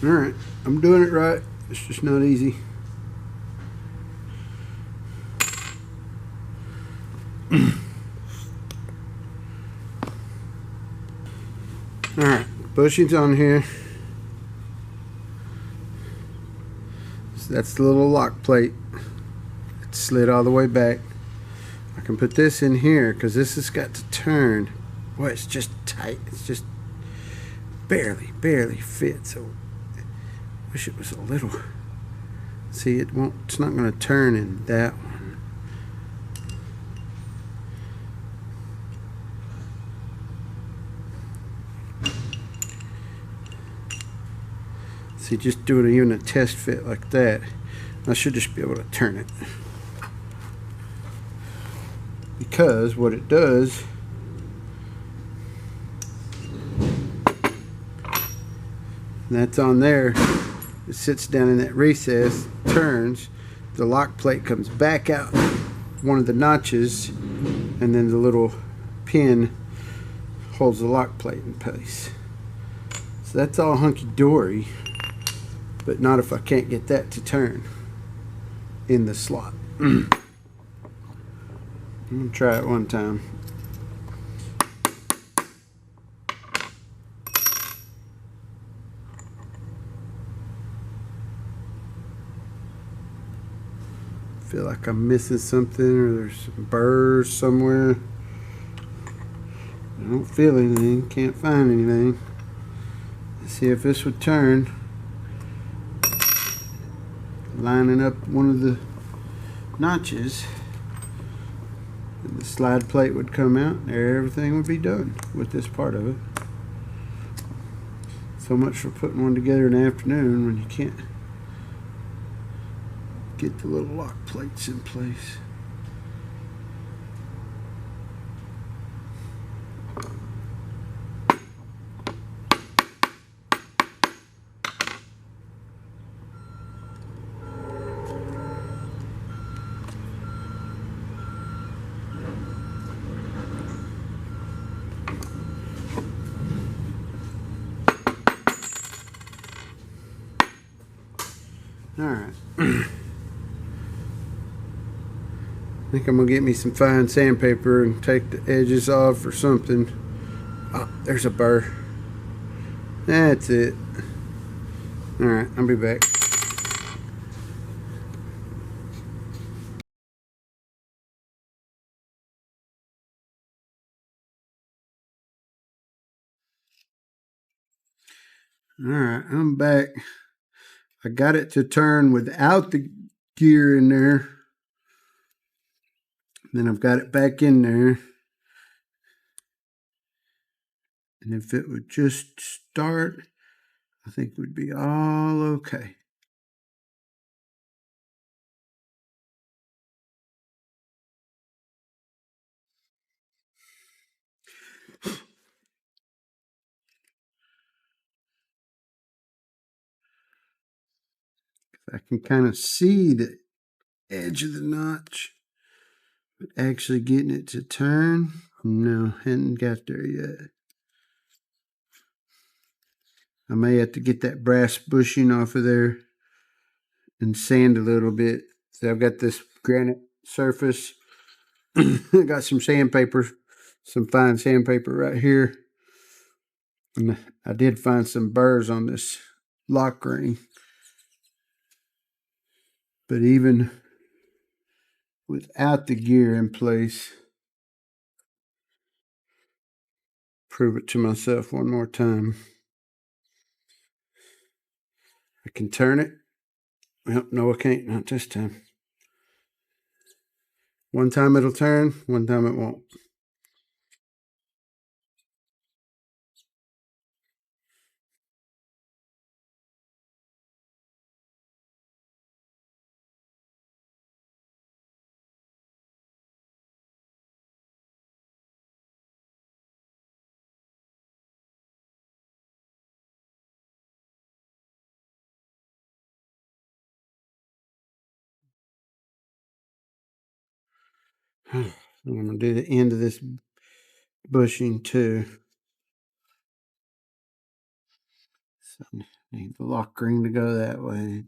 Alright, I'm doing it right. It's just not easy. Alright, bushings on here. So that's the little lock plate. It's slid all the way back. I can put this in here because this has got to turn. Boy, it's just tight. It's just barely fits. So I wish it was a little. See, it won't. It's not going to turn in that one. See, just doing even a test fit like that, I should just be able to turn it. Because what it does, that's on there, it sits down in that recess, turns, the lock plate comes back out one of the notches, and then the little pin holds the lock plate in place. So that's all hunky-dory, but not if I can't get that to turn in the slot. I'm gonna try it one time. Feel like I'm missing something, or there's some burrs somewhere. I don't feel anything, can't find anything. Let's see if this would turn. Lining up one of the notches, and the slide plate would come out, and everything would be done with this part of it. So much for putting one together in the afternoon when you can't get the little lock plates in place. Alright. I think I'm going to get me some fine sandpaper and take the edges off or something. Oh, there's a burr. That's it. Alright, I'll be back. Alright, I'm back. I got it to turn without the gear in there. Then I've got it back in there. And if it would just start, I think it would be all okay. I can kind of see the edge of the notch, but actually getting it to turn, no, hadn't got there yet. I may have to get that brass bushing off of there and sand a little bit. So I've got this granite surface. I got some sandpaper, some fine sandpaper right here. And I did find some burrs on this lock ring. But even without the gear in place, prove it to myself one more time. I can turn it. Well, no, I can't. Not this time. One time it'll turn, one time it won't. I'm going to do the end of this bushing too. So Need the lock ring to go that way.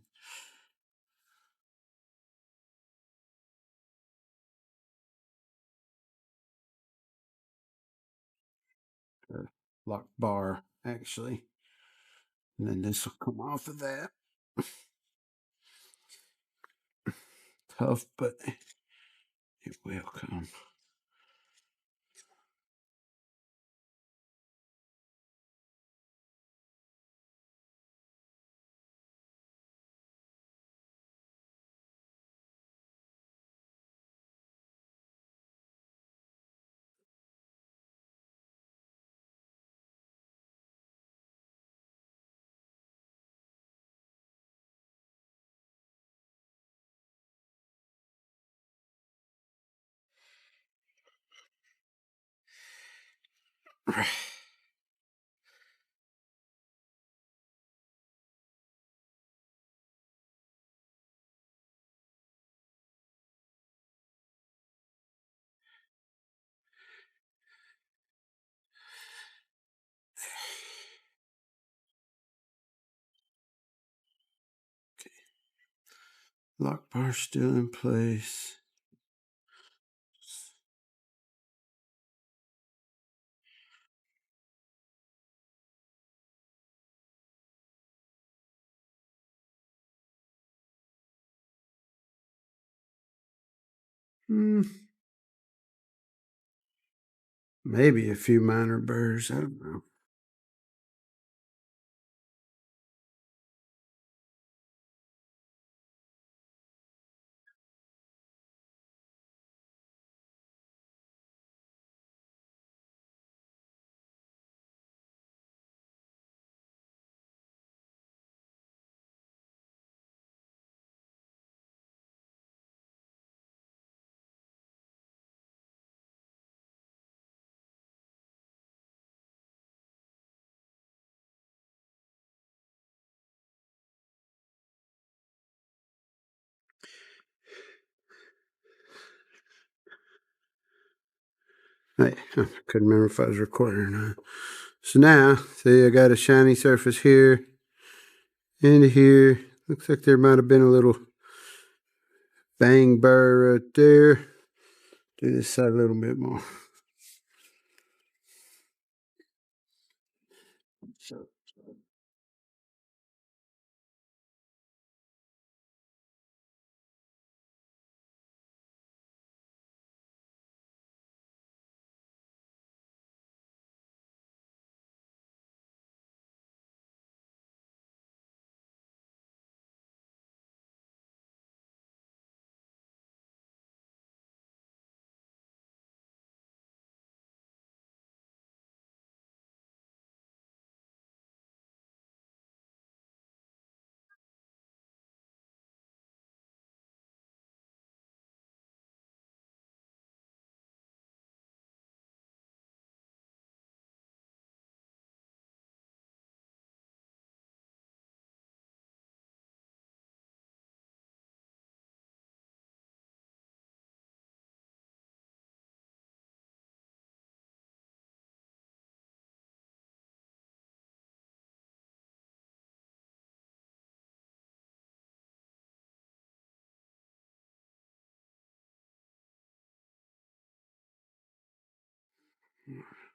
Or lock bar, actually. And then this will come off of that. Tough, but it will come. Lock bar still in place. Maybe a few minor burrs. I don't know. Hey, I couldn't remember if I was recording or not. So now, see, I got a shiny surface here, into here. Looks like there might have been a little bang burr right there. Do this side a little bit more. So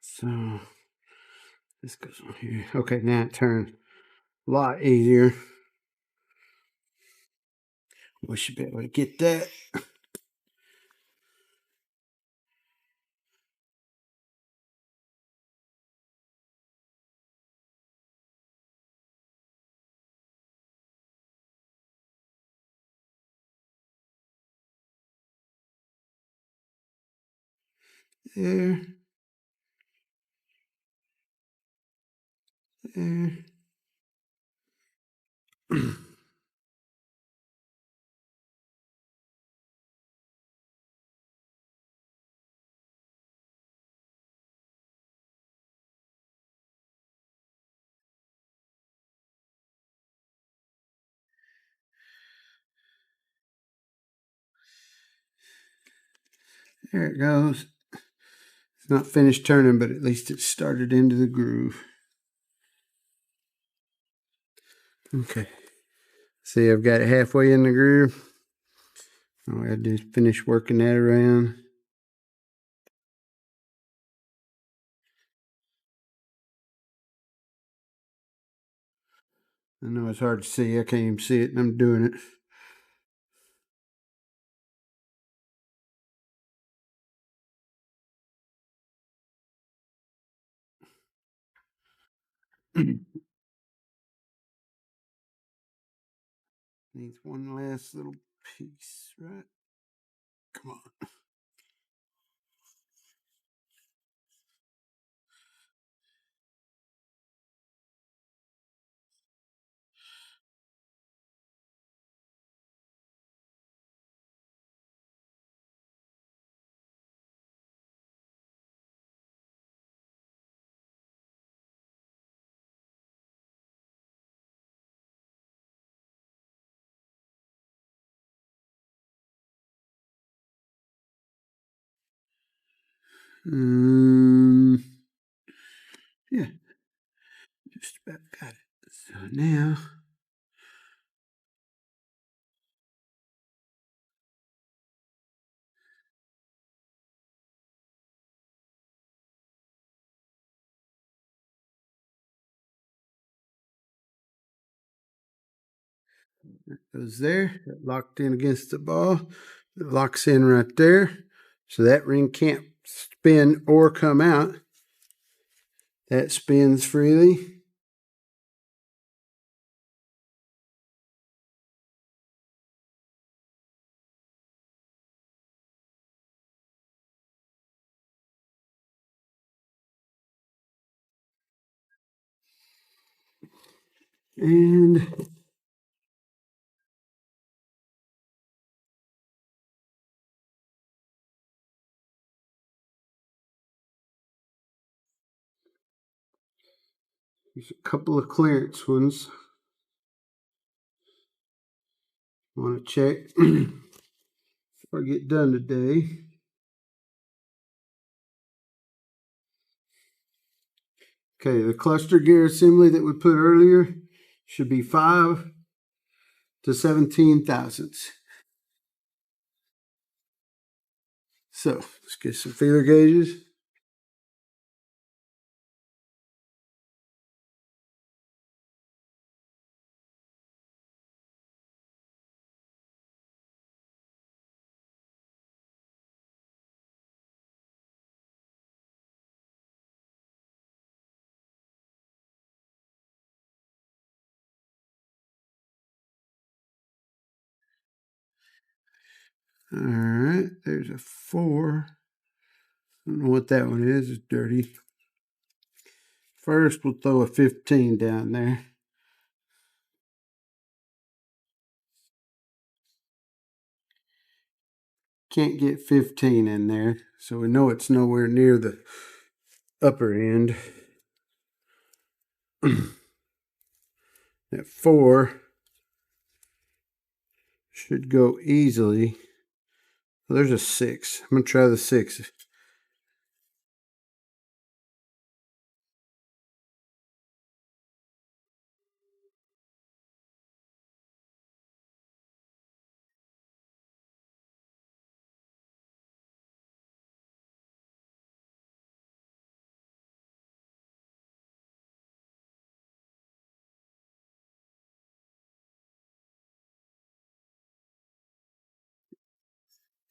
So this goes on here. Okay, now it turns a lot easier. We should be able to get that. There, there. There it goes. It's not finished turning, but at least it started into the groove. Okay. See, I've got it halfway in the groove. All I gotta do is finish working that around. I know it's hard to see. I can't even see it, and I'm doing it. Needs one last little piece, right? Come on. Yeah, just about got it. So now, it goes there, locked in against the ball. It locks in right there. So that ring can't spin or come out. That spins freely. And there's a couple of clearance ones. I want to check before I get done today. Okay, the cluster gear assembly that we put earlier should be 5 to 17 thousandths. So let's get some feeler gauges. All right, there's a 4. I don't know what that one is. It's dirty. First, we'll throw a 15 down there. Can't get 15 in there, so we know it's nowhere near the upper end. That 4 should go easily. Well, there's a 6. I'm going to try the 6.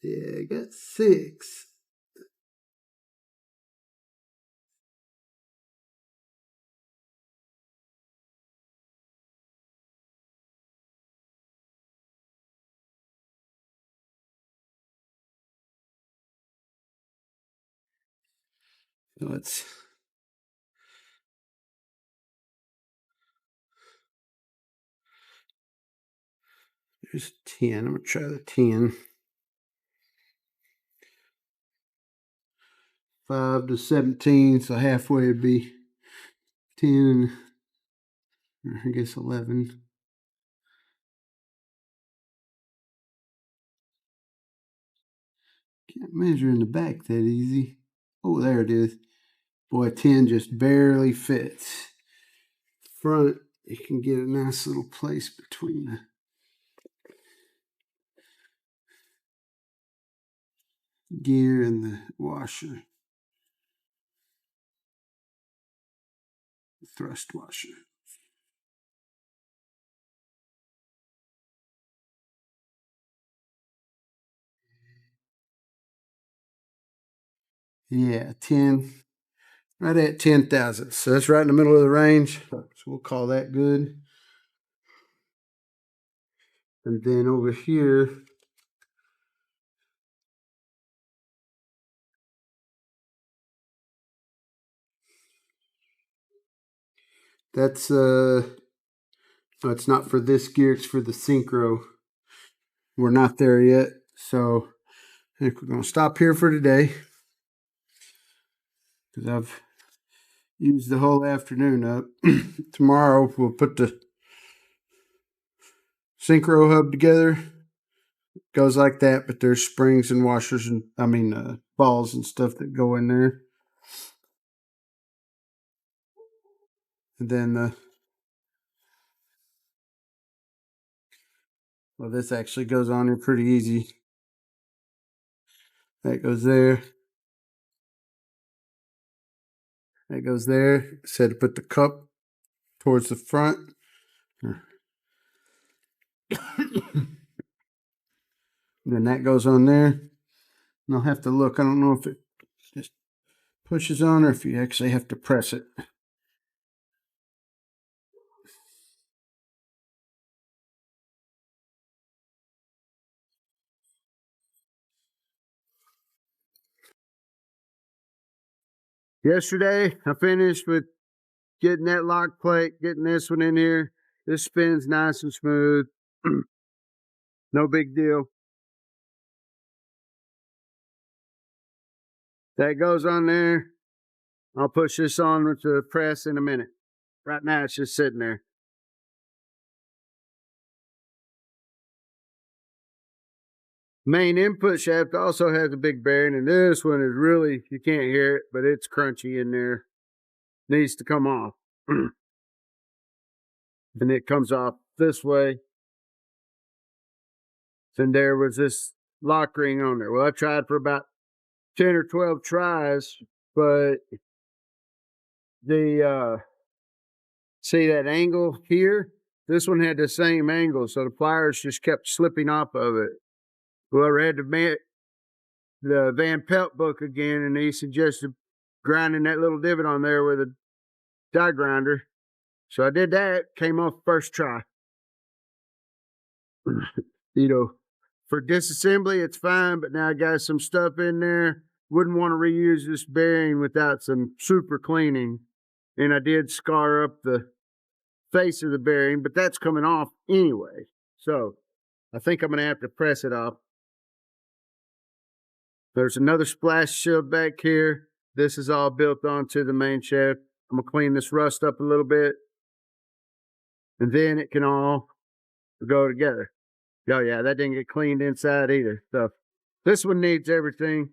Yeah, I got 6. So there's 10. I'm going to try the 10. 5 to 17, so halfway would be 10, or I guess 11. Can't measure in the back that easy. Oh, there it is. Boy, 10 just barely fits. Front you can get a nice little place between the gear and the washer, the thrust washer. Yeah, 10, right at 10,000. So that's right in the middle of the range. So we'll call that good. And then over here, that's no, it's not for this gear, it's for the synchro. We're not there yet. So I think we're gonna stop here for today. Because I've used the whole afternoon up. Tomorrow we'll put the synchro hub together. Goes like that, but there's springs and washers and balls and stuff that go in there. And then well, this actually goes on here pretty easy. That goes there. That goes there. Said to put the cup towards the front. Then that goes on there. And I'll have to look. I don't know if it just pushes on or if you actually have to press it. Yesterday, I finished with getting that lock plate, getting this one in here. This spins nice and smooth. No big deal. That goes on there. I'll push this on with the press in a minute. Right now, it's just sitting there. Main input shaft also has a big bearing, and this one is really, you can't hear it, but it's crunchy in there. Needs to come off. And it comes off this way. Then there was this lock ring on there. Well, I tried for about 10 or 12 tries, but the see that angle here? This one had the same angle, so the pliers just kept slipping off of it. Well, I read the Van Pelt book again, and he suggested grinding that little divot on there with a die grinder. So I did that, came off first try. For disassembly, it's fine, but now I got some stuff in there. Wouldn't want to reuse this bearing without some super cleaning. And I did scar up the face of the bearing, but that's coming off anyway. So I think I'm going to have to press it off. There's another splash shield back here. This is all built onto the main shaft. I'm going to clean this rust up a little bit, and then it can all go together. Oh yeah, that didn't get cleaned inside either. So this one needs everything.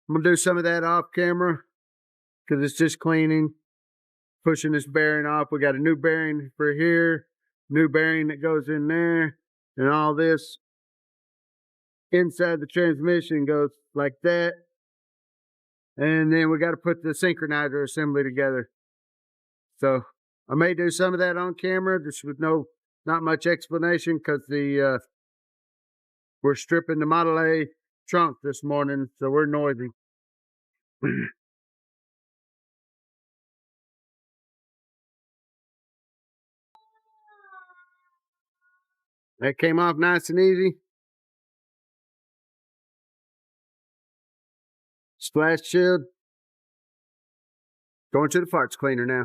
I'm going to do some of that off camera because it's just cleaning, pushing this bearing off. We got a new bearing for here, new bearing that goes in there, and all this inside the transmission goes like that. And then we got to put the synchronizer assembly together. So I may do some of that on camera, just with not much explanation, because we're stripping the Model A trunk this morning, so we're noisy. That came off nice and easy. Splash shield. Going to the parts cleaner now.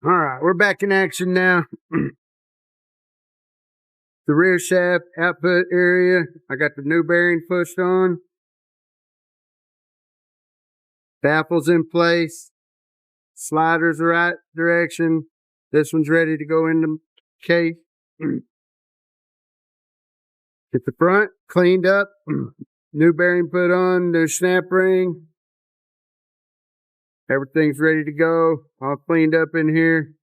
All right, we're back in action now. The rear shaft output area, I got the new bearing pushed on. Baffles in place. Sliders the right direction. This one's ready to go in the case. Get the front cleaned up. New bearing put on, new snap ring. Everything's ready to go. All cleaned up in here.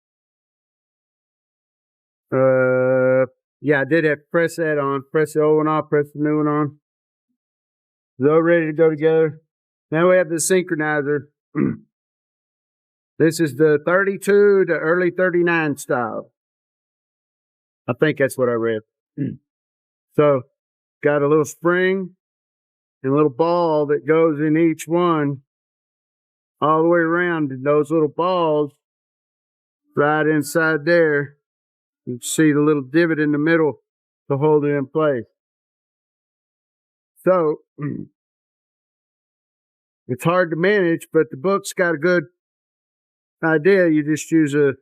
Yeah, I did have to press that on. Press the old one off, press the new one on. It's all ready to go together. Now we have the synchronizer. This is the 32 to early 39 style. I think that's what I read. So, got a little spring and a little ball that goes in each one all the way around. And those little balls right inside there. You can see the little divot in the middle to hold it in place. So, it's hard to manage, but the book's got a good idea. You just use a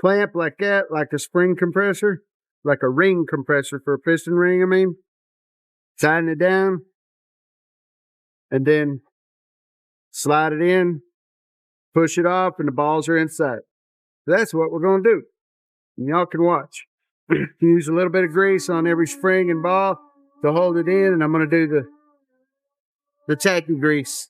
clamp like that, like a spring compressor, like a ring compressor for a piston ring, I mean. Tighten it down, and then slide it in, push it off, and the balls are inside. That's what we're going to do. And y'all can watch. Use a little bit of grease on every spring and ball to hold it in, and I'm going to do the tacky grease.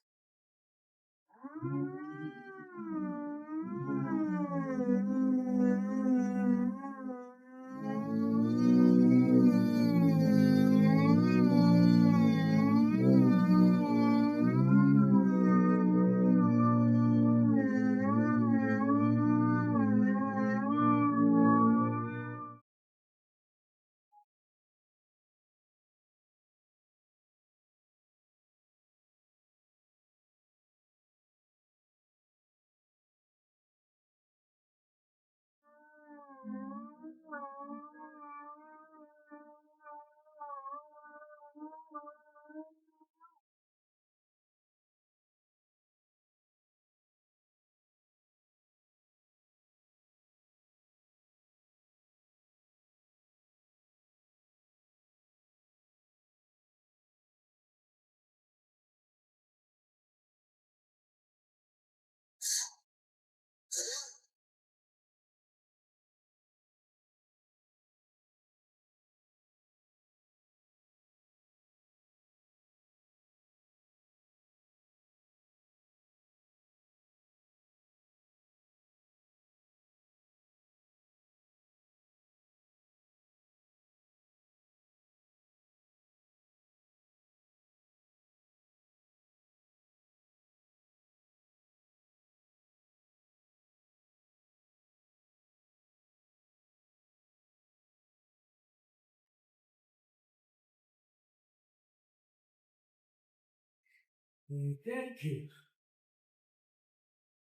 Thank you.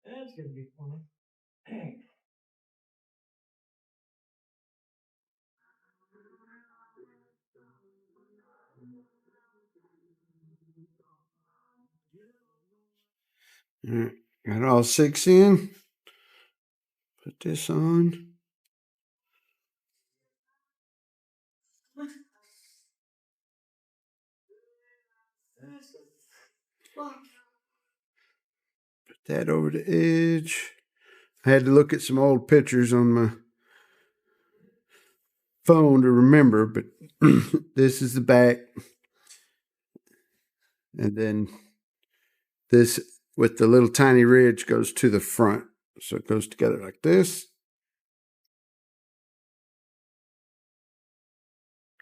That's going to be fun. Got all 6 in. Put this on. Put that over the edge. I had to look at some old pictures on my phone to remember, but this is the back. And then this with the little tiny ridge goes to the front. So it goes together like this.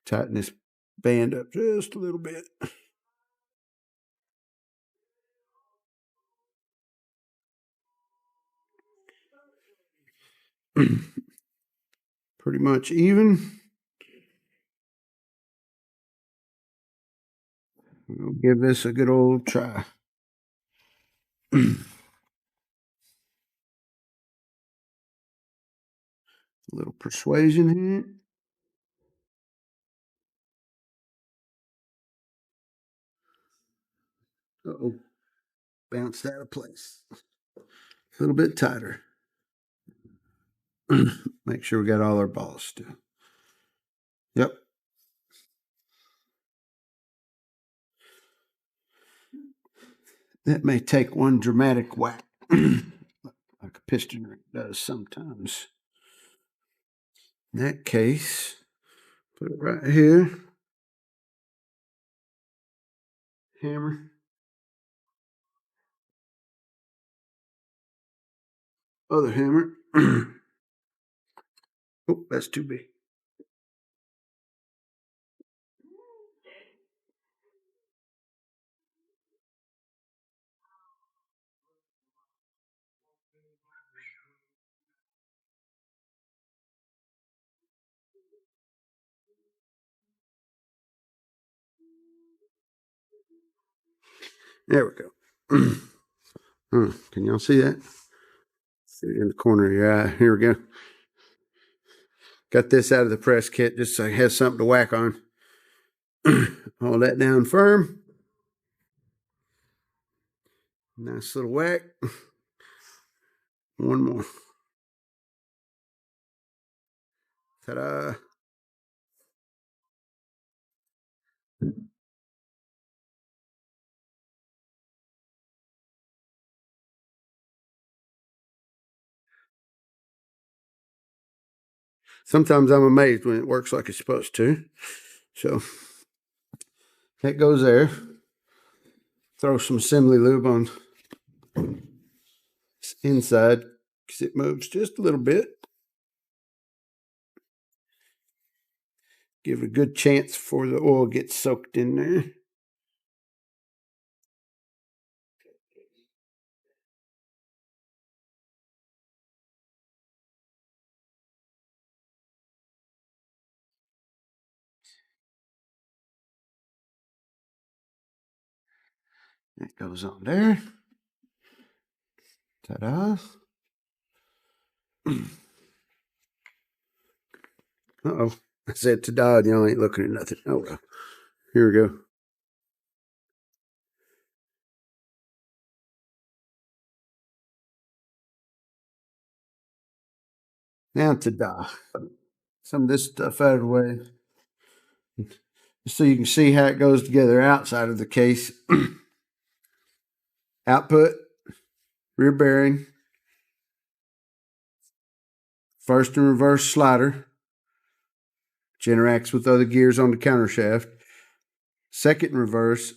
Tighten this band up just a little bit. Pretty much even. We'll give this a good old try. A little persuasion here. Uh-oh. Bounced out of place. A little bit tighter. Make sure we got all our balls still. Yep. That may take one dramatic whack, like a piston ring does sometimes. In that case, put it right here. hammer. Other hammer. Oh, that's too big. There we go. Can y'all see that? See it in the corner of your eye. Here we go. Got this out of the press kit just so it has something to whack on. Hold that down firm. Nice little whack. One more. Ta-da. Sometimes I'm amazed when it works like it's supposed to. So that goes there. Throw some assembly lube on inside because it moves just a little bit. Give it a good chance before the oil gets soaked in there. That goes on there. Ta-da. Uh-oh. I said ta-da, and y'all ain't looking at nothing. Oh, well. Here we go. Now ta-da. Some of this stuff out of the way. So you can see how it goes together outside of the case. Output, rear bearing, first and reverse slider, which interacts with other gears on the countershaft. Second and reverse,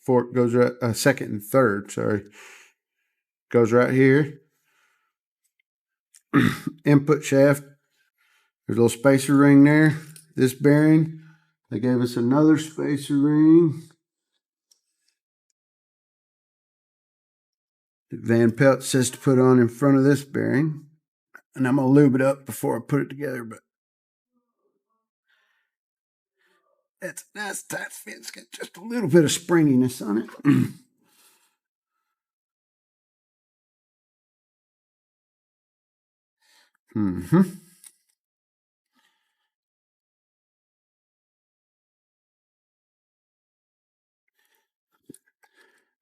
fork goes right, second and third, sorry, goes right here. Input shaft, there's a little spacer ring there. This bearing, they gave us another spacer ring. Van Pelt says to put on in front of this bearing. And I'm going to lube it up before I put it together, but it's a nice tight fit. It's got just a little bit of springiness on it. Mm-hmm.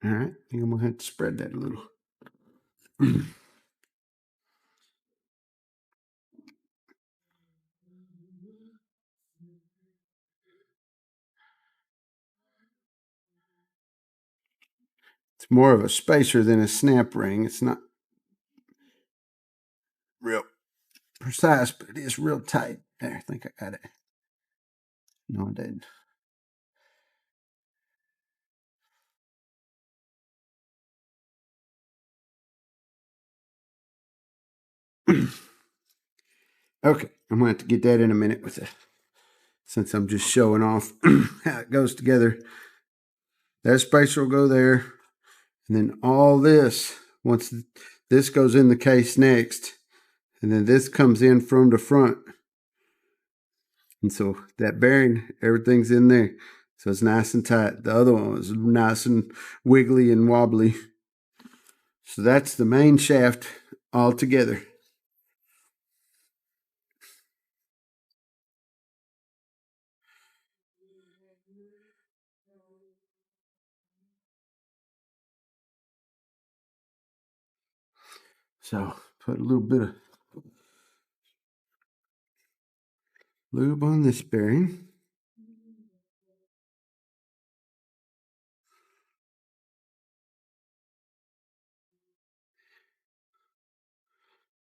All right, I think I'm going to have to spread that a little. It's more of a spacer than a snap ring. It's not real precise, but it is real tight. There, I think I got it. No, I didn't. Okay, I'm going to have to get that in a minute with it, since I'm just showing off how it goes together. That spacer will go there, and then all this, once this goes in the case next, and then this comes in from the front. And so that bearing, everything's in there. So it's nice and tight. The other one was nice and wiggly and wobbly. So that's the main shaft all together. So put a little bit of lube on this bearing.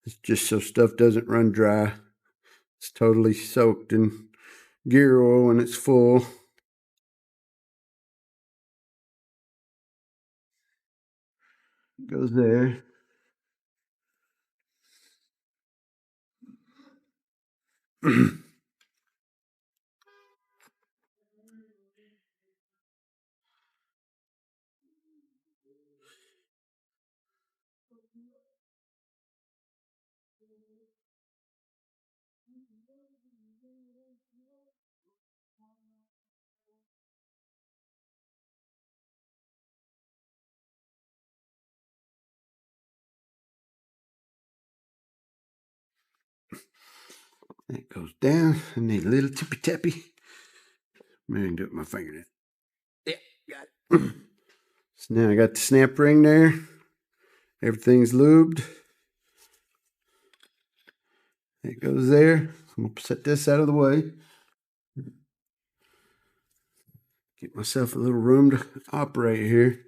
It's just so stuff doesn't run dry. It's totally soaked in gear oil when it's full. Goes there. That goes down. I need a little tippy tappy. Maybe I can do it with my fingernail. Yeah, got it. So now I got the snap ring there. Everything's lubed. It goes there. I'm gonna set this out of the way. Get myself a little room to operate here.